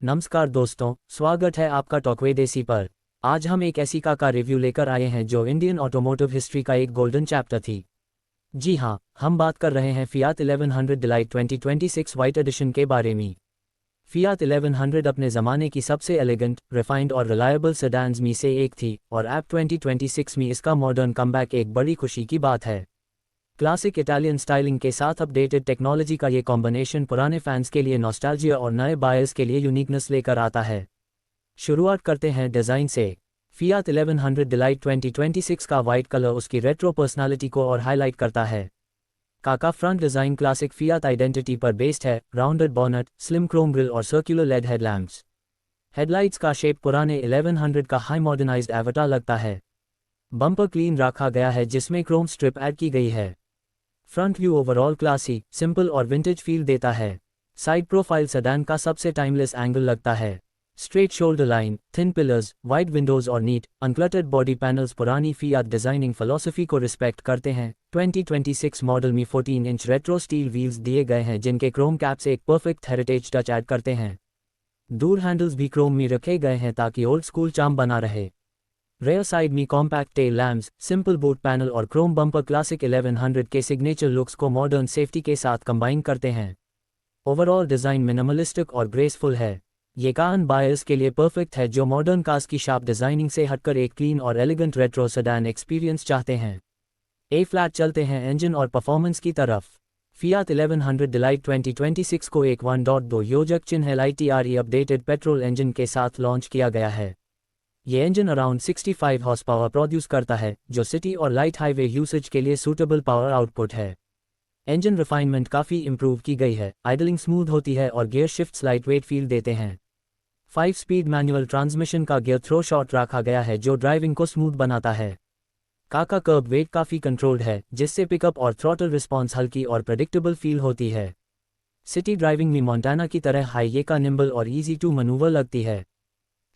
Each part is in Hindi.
नमस्कार दोस्तों, स्वागत है आपका टॉकवे देसी पर। आज हम एक ऐसी कार का रिव्यू लेकर आए हैं जो इंडियन ऑटोमोटिव हिस्ट्री का एक गोल्डन चैप्टर थी। जी हाँ, हम बात कर रहे हैं फियाट 1100 डिलाइट 2026 वाइट एडिशन के बारे में। फियाट 1100 अपने ज़माने की सबसे एलिगेंट, रिफाइंड और रिलायबल सेडान्स में से एक थी और ऐप 2026 में इसका मॉडर्न कमबैक एक बड़ी खुशी की बात है। क्लासिक इटालियन स्टाइलिंग के साथ अपडेटेड टेक्नोलॉजी का ये कॉम्बिनेशन पुराने फैंस के लिए नॉस्टैल्जिया और नए बायर्स के लिए यूनिकनेस लेकर आता है। शुरुआत करते हैं डिज़ाइन से। फियाट 1100 डिलाइट 2026 का वाइट कलर उसकी रेट्रो पर्सनालिटी को और हाईलाइट करता है। का front design classic Fiat identity पर बेस्ड है, rounded bonnet, slim Chrome grill और सर्कुलर लेड हेडलैम्प्स। हेडलाइट्स का शेप पुराने 1100 का हाई मॉडर्नाइज्ड एवटार लगता है। बम्पर क्लीन रखा गया है जिसमें क्रोम स्ट्रिप ऐड की गई है। Front view overall classy, simple और विंटेज फील देता है। साइड प्रोफाइल सेडान का सबसे टाइमलेस एंगल लगता है। Straight shoulder line, thin pillars, wide Windows और नीट, अनक्लटर्ड बॉडी पैनल्स पुरानी फियाट डिजाइनिंग फिलॉसफी को रिस्पेक्ट करते हैं। 2026 मॉडल में 14 इंच रेट्रो स्टील व्हील्स दिए गए हैं जिनके क्रोम कैप्स एक परफेक्ट हेरिटेज टच ऐड करते हैं। दूर हैंडल्स भी क्रोम में रखे गए हैं ताकि ओल्ड स्कूल चार्म बना रहे। रेयर साइड में compact tail lamps, simple boat panel और क्रोम बम्पर क्लासिक 1100 के सिग्नेचर लुक्स को मॉडर्न सेफ्टी के साथ कंबाइन करते हैं। ओवरऑल डिज़ाइन मिनिमलिस्टिक और ग्रेसफुल है। ये कार बायर्स के लिए परफेक्ट है जो मॉडर्न कार्स की शार्प डिज़ाइनिंग से हटकर एक क्लीन और एलिगेंट रेट्रो सेडान एक्सपीरियंस चाहते हैं। ए फ्लैट चलते हैं इंजन और परफॉर्मेंस की तरफ। फियाट 1100 डिलाइट 2026 को एक 1.2 योजक चिन्ह LITRE अपडेटेड पेट्रोल इंजन के साथ लॉन्च किया गया है। ये engine around 65 horse power produce करता है जो सिटी और लाइट हाईवे यूसेज के लिए सूटेबल पावर आउटपुट है। इंजन रिफाइनमेंट काफ़ी इंप्रूव की गई है, आइडलिंग स्मूथ होती है और gear shifts light weight feel देते हैं। 5 स्पीड मैनुअल ट्रांसमिशन का गियर थ्रो शॉट रखा गया है जो ड्राइविंग को स्मूथ बनाता है। का कर्ब वेट काफ़ी कंट्रोल्ड है जिससे पिकअप और थ्रॉटल रिस्पॉन्स हल्की और प्रेडिक्टेबल फील होती है। सिटी ड्राइविंग में मोंटाना की तरह हाईवे का निम्बल और ईजी टू मनूवर लगती है।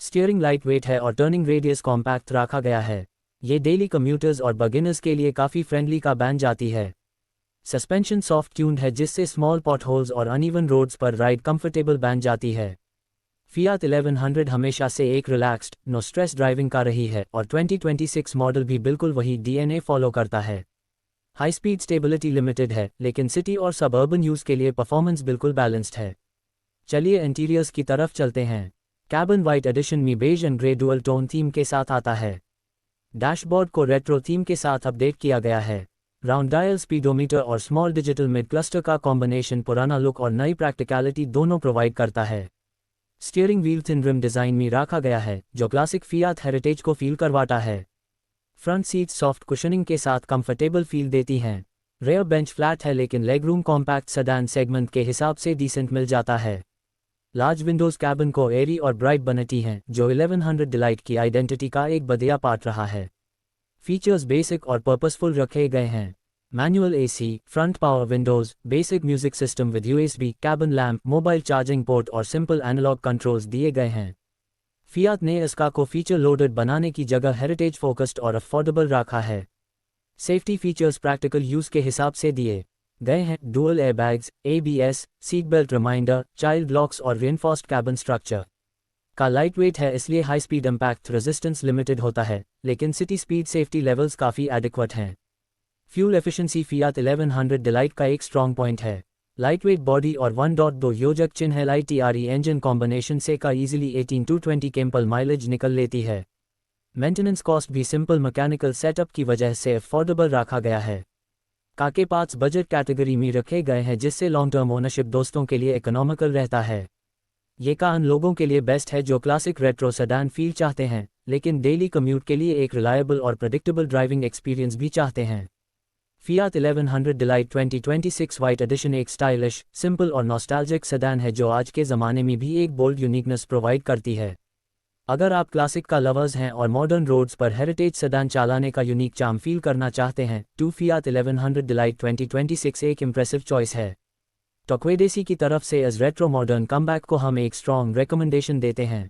स्टीयरिंग लाइट वेट है और टर्निंग रेडियस कॉम्पैक्ट रखा गया है। ये डेली कम्यूटर्स और बिगिनर्स के लिए काफ़ी फ्रेंडली का बन जाती है। सस्पेंशन सॉफ्ट ट्यून्ड है जिससे स्मॉल पॉट होल्स और अनइवन रोड्स पर राइड कंफर्टेबल बन जाती है। फियाट 1100 हमेशा से एक रिलैक्स्ड, नो स्ट्रेस ड्राइविंग का रही है और 2026 मॉडल भी बिल्कुल वही DNA फॉलो करता है। हाई स्पीड स्टेबिलिटी लिमिटेड है लेकिन सिटी और सबअर्बन यूज़ के लिए परफॉर्मेंस बिल्कुल बैलेंस्ड है। चलिए इंटीरियर्स की तरफ चलते हैं। कैबिन वाइट एडिशन में beige and grey dual tone theme के साथ आता है। डैशबोर्ड को रेट्रो थीम के साथ अपडेट किया गया है। राउंड डायल स्पीडोमीटर और स्मॉल डिजिटल मिड क्लस्टर का कॉम्बिनेशन पुराना लुक और नई प्रैक्टिकलिटी दोनों प्रोवाइड करता है। Steering wheel thin rim design में रखा गया है जो क्लासिक फियाट हेरिटेज को फील करवाता है। फ्रंट सीट्स सॉफ्ट कुशनिंग के साथ कंफर्टेबल फील देती हैं। रेयर बेंच फ्लैट है लेकिन लेगरूम कॉम्पैक्ट सेडान सेगमेंट के हिसाब से डिसेंट मिल जाता है। लार्ज विंडोज़ कैबिन को एरी और ब्राइट बनाती हैं जो 1100 डिलाइट की आइडेंटिटी का एक बढ़िया पार्ट रहा है। फीचर्स बेसिक और पर्पसफुल रखे गए हैं। Manual AC, front power Windows, basic music system with USB, cabin lamp, mobile charging port और सिंपल एनालॉग कंट्रोल्स दिए गए हैं। फियाट ने इसका को फीचर लोडेड बनाने की जगह हेरिटेज फोकस्ड और अफोर्डेबल रखा है। सेफ्टी फीचर्स प्रैक्टिकल यूज़ के हिसाब से दिए गए हैं। Dual airbags, ABS, seat belt reminder, child locks और रेनफोर्स्ड कैबिन स्ट्रक्चर। का लाइट वेट है इसलिए high speed impact resistance limited होता है लेकिन सिटी स्पीड सेफ्टी लेवल्स काफ़ी एडिक्वेट हैं। फ्यूल एफिशिएंसी फियाट 1100 डिलाइट का एक स्ट्रॉन्ग पॉइंट है। लाइट वेट बॉडी और 1.2 योजक चिन्ह LITRE इंजन कॉम्बिनेशन से का ईजिली 18 to 20 केम्पल माइलेज निकल लेती है। मेंटेनेंस कॉस्ट भी सिंपल मैकेनिकल सेटअप की वजह से अफोर्डेबल रखा गया है। के पार्ट्स बजट कैटेगरी में रखे गए हैं जिससे लॉन्ग टर्म ओनरशिप दोस्तों के लिए इकोनॉमिकल रहता है। ये कार उन लोगों के लिए बेस्ट है जो क्लासिक रेट्रो सेडान फील चाहते हैं लेकिन डेली कम्यूट के लिए एक रिलायबल और प्रेडिक्टेबल ड्राइविंग एक्सपीरियंस भी चाहते हैं। फियाट 1100 डिलाइट 2026 वाइट एडिशन एक स्टाइलिश, सिंपल और नॉस्टैल्जिक सेडान है जो आज के ज़माने में भी एक बोल्ड यूनिकनेस प्रोवाइड करती है। अगर आप क्लासिक का लवर्स हैं और मॉडर्न रोड्स पर हेरिटेज सेडान चलाने का यूनिक चार्म फील करना चाहते हैं तो फियाट 1100 डिलाइट 2026 एक इम्प्रेसिव चॉइस है। टॉकवे देसी की तरफ से इस रेट्रो मॉडर्न कमबैक को हम एक स्ट्रॉन्ग रिकमेंडेशन देते हैं।